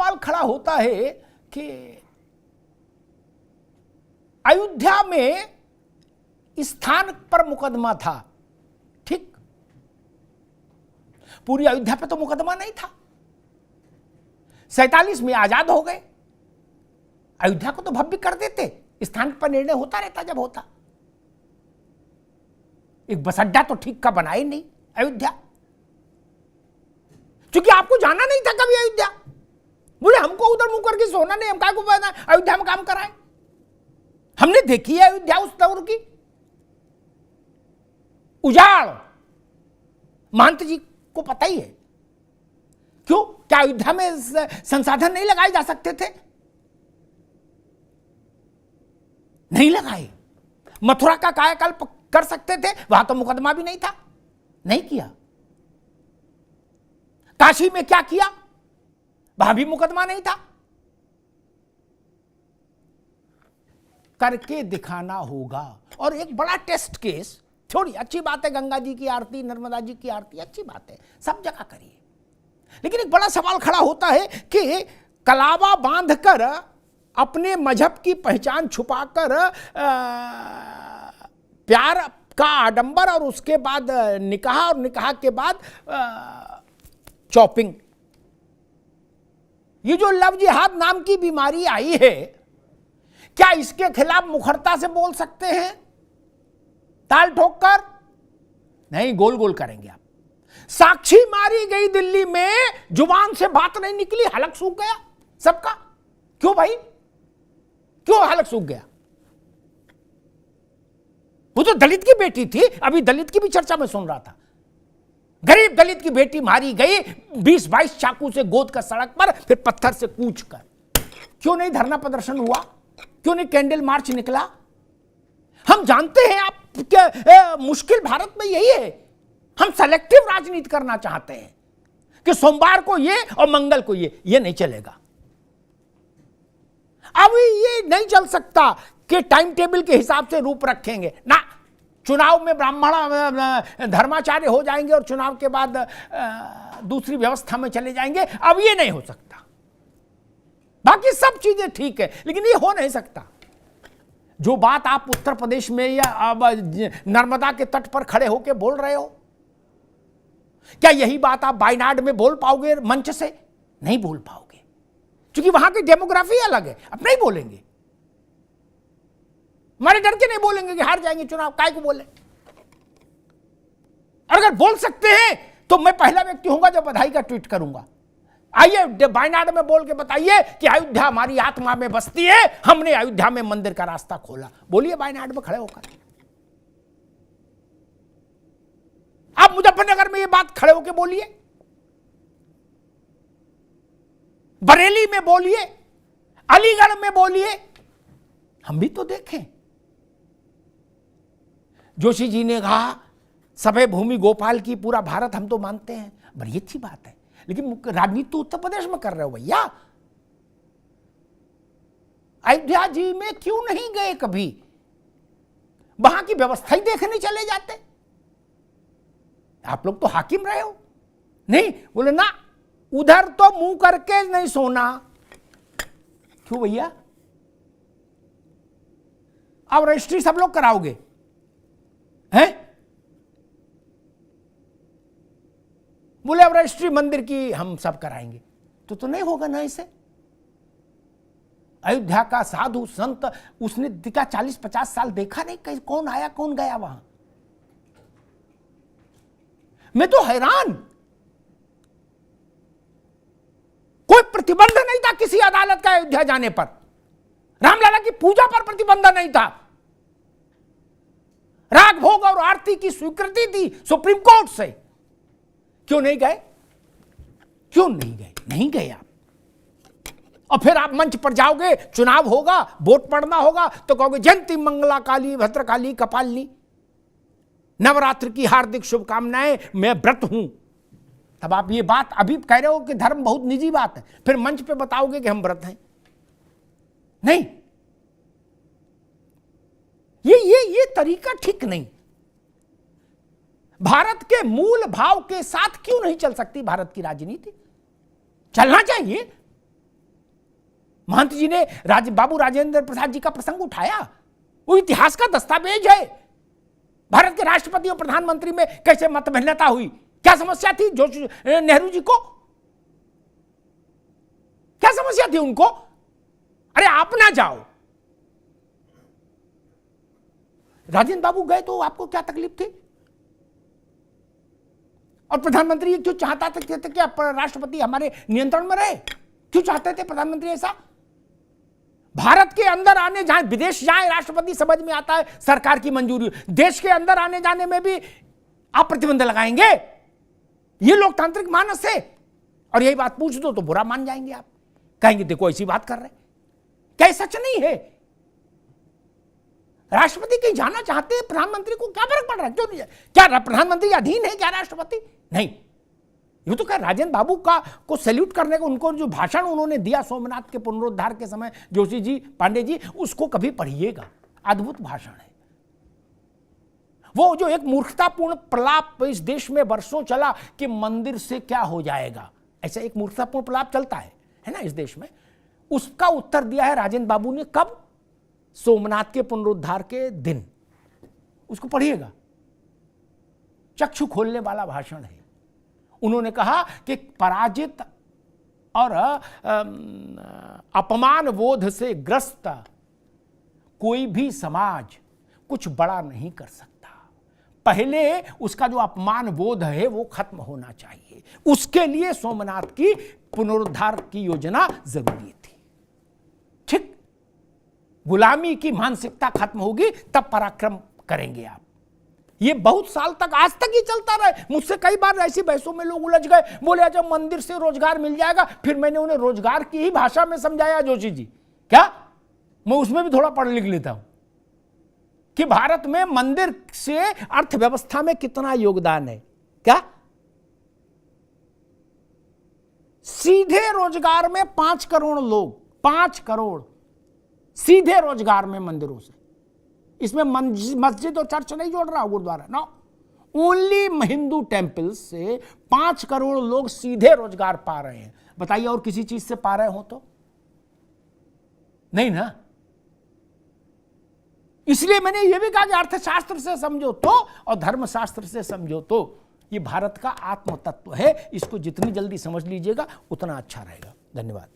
सवाल खड़ा होता है कि अयोध्या में स्थान पर मुकदमा था, ठीक, पूरी अयोध्या पे तो मुकदमा नहीं था। 47 में आजाद हो गए, अयोध्या को तो भव्य कर देते, स्थान पर निर्णय होता रहता जब होता। एक बस अड्डा तो ठीक का बना ही नहीं अयोध्या, क्योंकि आपको जाना नहीं था कभी अयोध्या। बोले हमको उधर मुंह करके सोना नहीं, हम काय को अयोध्या में काम कराएं। हमने देखी है अयोध्या उस दौर की उजाड़, महंत जी को पता ही है। क्यों? क्या अयोध्या में संसाधन नहीं लगाए जा सकते थे? नहीं लगाए। मथुरा का कायाकल्प कर सकते थे, वहां तो मुकदमा भी नहीं था, नहीं किया। काशी में क्या किया? वहां भी मुकदमा नहीं था। करके दिखाना होगा। और एक बड़ा टेस्ट केस, थोड़ी अच्छी बात है, गंगा जी की आरती, नर्मदा जी की आरती, अच्छी बात है, सब जगह करिए। लेकिन एक बड़ा सवाल खड़ा होता है कि कलावा बांधकर अपने मजहब की पहचान छुपाकर प्यार का आडंबर, और उसके बाद निकाह, और निकाह के बाद चॉपिंग, ये जो लव जिहाद नाम की बीमारी आई है, क्या इसके खिलाफ मुखरता से बोल सकते हैं? ताल ठोककर नहीं, गोल गोल करेंगे आप। साक्षी मारी गई दिल्ली में, जुबान से बात नहीं निकली, हलक सूख गया सबका। क्यों भाई, क्यों हलक सूख गया? वो तो दलित की बेटी थी, अभी दलित की भी चर्चा में सुन रहा था। गरीब दलित की बेटी मारी गई 20-22 चाकू से गोद कर सड़क पर, फिर पत्थर से कूच कर। क्यों नहीं धरना प्रदर्शन हुआ? क्यों नहीं कैंडल मार्च निकला? हम जानते हैं आप क्या मुश्किल भारत में यही है, हम सेलेक्टिव राजनीति करना चाहते हैं कि सोमवार को ये और मंगल को ये नहीं चलेगा। अब ये नहीं चल सकता कि टाइम टेबल के हिसाब से रूप रखेंगे ना। चुनाव में ब्राह्मण धर्माचार्य हो जाएंगे और चुनाव के बाद दूसरी व्यवस्था में चले जाएंगे, अब ये नहीं हो सकता। बाकी सब चीजें ठीक है, लेकिन ये हो नहीं सकता। जो बात आप उत्तर प्रदेश में या अब नर्मदा के तट पर खड़े होकर बोल रहे हो, क्या यही बात आप वायनाड में बोल पाओगे मंच से? नहीं बोल पाओगे, क्योंकि वहां की डेमोग्राफी अलग है। अब नहीं बोलेंगे, हमारे डर के नहीं बोलेंगे कि हार जाएंगे चुनाव, काय को बोले। और अगर बोल सकते हैं तो मैं पहला व्यक्ति होऊंगा जो बधाई का ट्वीट करूंगा। आइए वायनाड में बोल के बताइए कि अयोध्या हमारी आत्मा में बसती है, हमने अयोध्या में मंदिर का रास्ता खोला। बोलिए वायनाड में खड़े होकर। आप मुजफ्फरनगर में ये बात खड़े होकर बोलिए, बरेली में बोलिए, अलीगढ़ में बोलिए, हम भी तो देखें। जोशी जी ने कहा सभे भूमि गोपाल की, पूरा भारत हम तो मानते हैं, बड़ी अच्छी बात है, लेकिन राजनीति तो उत्तर प्रदेश में कर रहे हो भैया। अयोध्या जी में क्यों नहीं गए कभी? वहां की व्यवस्था ही देखने चले जाते। आप लोग तो हाकिम रहे हो। नहीं, बोले ना उधर तो मुंह करके नहीं सोना। क्यों भैया? अब रजिस्ट्री सब लोग कराओगे हैं? बोले अब रजिस्ट्री मंदिर की हम सब कराएंगे, तो नहीं होगा ना इसे। अयोध्या का साधु संत, उसने दिखा 40-50 साल देखा नहीं, कहीं कौन आया कौन गया वहां। मैं तो हैरान, कोई प्रतिबंध नहीं था किसी अदालत का अयोध्या जाने पर। रामलला की पूजा पर प्रतिबंध नहीं था, राग भोग और आरती की स्वीकृति थी सुप्रीम कोर्ट से। क्यों नहीं गए? क्यों नहीं गए? नहीं गए आप। और फिर आप मंच पर जाओगे, चुनाव होगा, वोट पड़ना होगा, तो कहोगे जयंती मंगला काली भद्रकाली कपालिनी, नवरात्र की हार्दिक शुभकामनाएं, मैं व्रत हूं। तब आप ये बात अभी कह रहे हो कि धर्म बहुत निजी बात है, फिर मंच पे बताओगे कि हम व्रत हैं। नहीं, ये तरीका ठीक नहीं। भारत के मूल भाव के साथ क्यों नहीं चल सकती भारत की राजनीति? चलना चाहिए, महंत जी ने बाबू राजेंद्र प्रसाद जी का प्रसंग उठाया, वो इतिहास का दस्तावेज है। भारत के राष्ट्रपति और प्रधानमंत्री में कैसे मतभिन्नता हुई, क्या समस्या थी नेहरू जी को, क्या समस्या थी उनको? अरे आप ना जाओ, राजेंद्र बाबू गए तो आपको क्या तकलीफ थी? और प्रधानमंत्री क्यों चाहता था कि राष्ट्रपति हमारे नियंत्रण में रहे? क्यों चाहते थे प्रधानमंत्री ऐसा? भारत के अंदर आने जाए, विदेश जाए, राष्ट्रपति समझ में आता है सरकार की मंजूरी, देश के अंदर आने जाने में भी आप प्रतिबंध लगाएंगे? ये लोकतांत्रिक मानस है। और यही बात पूछ दो तो बुरा मान जाएंगे, आप कहेंगे देखो ऐसी बात कर रहे, क्या सच नहीं है? राष्ट्रपति कहीं जाना चाहते हैं, प्रधानमंत्री को क्या फर्क पड़ रहा है? क्यों नहीं? क्या प्रधानमंत्री अधीन है क्या राष्ट्रपति? नहीं। ये तो क्या राजेंद्र बाबू को सैल्यूट करने को, उनको जो भाषण उन्होंने दिया सोमनाथ के पुनरुद्धार के समय, जोशी जी, पांडे जी, उसको कभी पढ़िएगा, अद्भुत भाषण है वो। जो एक मूर्खतापूर्ण प्रलाप इस देश में वर्षों चला कि मंदिर से क्या हो जाएगा, ऐसा एक मूर्खतापूर्ण प्रलाप चलता है ना इस देश में, उसका उत्तर दिया है राजेंद्र बाबू ने। कब? सोमनाथ के पुनरुद्धार के दिन। उसको पढ़िएगा, चक्षु खोलने वाला भाषण है। उन्होंने कहा कि पराजित और अपमान बोध से ग्रस्त कोई भी समाज कुछ बड़ा नहीं कर सकता। पहले उसका जो अपमान बोध है वो खत्म होना चाहिए, उसके लिए सोमनाथ की पुनरुद्धार की योजना जरूरी थी। ठीक, गुलामी की मानसिकता खत्म होगी तब पराक्रम करेंगे आप। ये बहुत साल तक, आज तक ही चलता रहे। मुझसे कई बार ऐसी बहसों में लोग उलझ गए, बोले अच्छा मंदिर से रोजगार मिल जाएगा। फिर मैंने उन्हें रोजगार की ही भाषा में समझाया, जोशी जी, क्या मैं उसमें भी थोड़ा पढ़ लिख लेता हूं कि भारत में मंदिर से अर्थव्यवस्था में कितना योगदान है। क्या सीधे रोजगार में 5 करोड़ लोग, 5 करोड़ सीधे रोजगार में मंदिरों से। इसमें मस्जिद और चर्च नहीं जोड़ रहा, gurdwara, no, only Hindu temples से 5 करोड़ लोग सीधे रोजगार पा रहे हैं। बताइए और किसी चीज से पा रहे हो तो? नहीं ना। इसलिए मैंने यह भी कहा कि अर्थशास्त्र से समझो तो और धर्मशास्त्र से समझो तो। ये भारत का आत्म तत्व है, इसको जितनी जल्दी समझ लीजिएगा उतना अच्छा रहेगा। धन्यवाद।